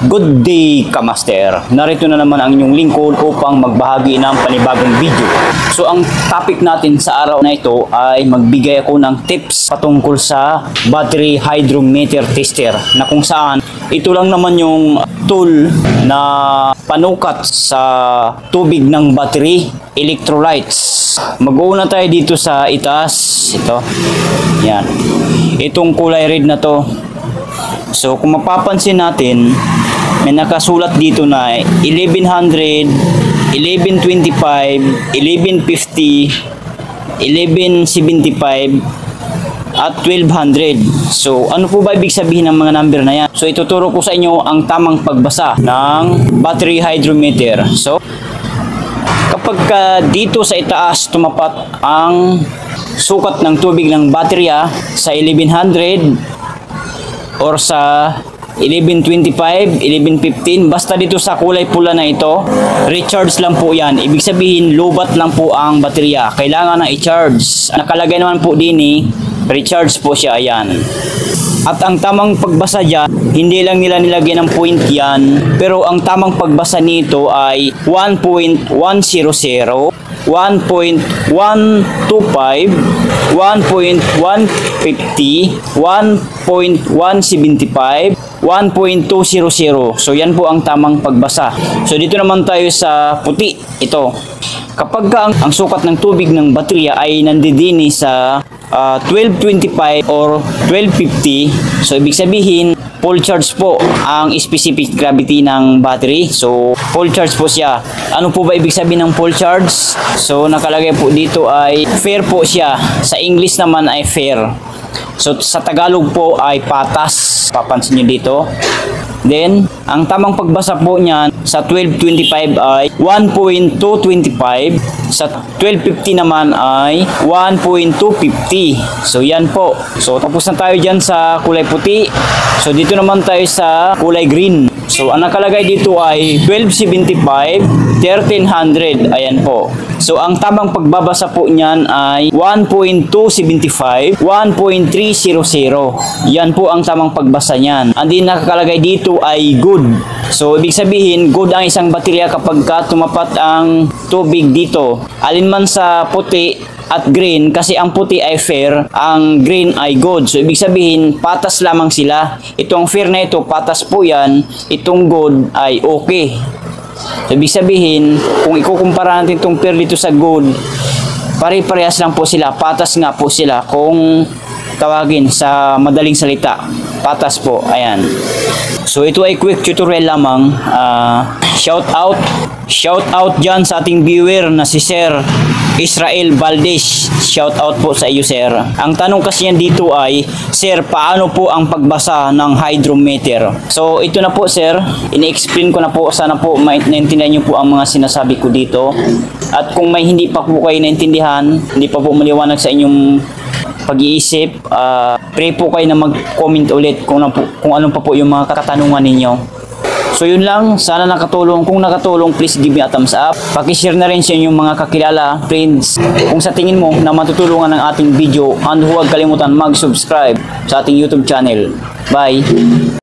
Good day, Kamaster! Narito na naman ang inyong lingkod upang magbahagi ng panibagong video. So ang topic natin sa araw na ito ay magbigay ako ng tips patungkol sa battery hydrometer tester, na kung saan ito lang naman yung tool na panukat sa tubig ng battery, electrolytes. Mag-uuna tayo dito sa itaas. Ito. Yan. Itong kulay red na to. So kung mapapansin natin, may nakasulat dito na 1100, 1125, 1150, 1175 at 1200. So ano po ba ibig sabihin ng mga number na yan? So ituturo ko sa inyo ang tamang pagbasa ng battery hydrometer. So kapag dito sa itaas tumapat ang sukat ng tubig ng baterya sa 1100 or sa 1125, 1115, basta dito sa kulay pula na ito, recharge lang po yan. Ibig sabihin, lobat lang po ang baterya. Kailangan na i-charge. Nakalagay naman po din recharge po siya, ayan. At ang tamang pagbasa dyan, hindi lang nila nilagyan ng point yan, pero ang tamang pagbasa nito ay 1.100, 1.125, 1.150, 1.175, 1.200. So yan po ang tamang pagbasa. So dito naman tayo sa puti. Ito. Kapag ang sukat ng tubig ng baterya ay nandidini sa 1225 or 1250, so ibig sabihin full charge po ang specific gravity ng battery. So full charge po siya. Ano po ba ibig sabihin ng full charge? So nakalagay po dito ay fair po siya. Sa English naman ay fair. So sa Tagalog po ay patas. Papansin nyo dito. Then, ang tamang pagbasa po niyan sa 1225 ay 1.225, sa 1250 naman ay 1.250. So yan po. So tapos na tayo dyan sa kulay puti. So dito naman tayo sa kulay green. So ang nakalagay dito ay 1275, 1300. Ayan po. So ang tamang pagbabasa po niyan ay 1.275, 1.300. Yan po ang tamang pagbasa niyan. And then nakakalagay dito ay good. So ibig sabihin good ang isang baterya kapag tumapat ang tubig dito. Alinman sa puti at green, kasi ang puti ay fair, ang green ay good. So ibig sabihin patas lamang sila. Itong fair na ito patas po yan, itong good ay okay. So, ibig sabihin, kung ikukumpara natin itong pair dito sa good, pare-parehas lang po sila, patas nga po sila. Kung tawagin sa madaling salita, patas po, ayan. So ito ay quick tutorial lamang. Shout out dyan sa ating viewer na si Sir Israel Valdez. Shout out po sa iyo, sir. Ang tanong kasi yan dito ay, sir, paano po ang pagbasa ng hydrometer? So ito na po, sir, ini-explain ko na po. Sana po naintindihan niyo po ang mga sinasabi ko dito. At kung may hindi pa po kayo naintindihan, hindi pa po maliwanag sa inyong pag-iisip, pray po kayo na mag-comment ulit kung ano pa po yung mga katanungan ninyo. So yun lang, sana nakatulong. Kung nakatulong, please give me a thumbs up. Paki-share na rin sa inyong mga kakilala, friends, kung sa tingin mo na matutulungan ng ating video. And huwag kalimutan mag-subscribe sa ating YouTube channel. Bye!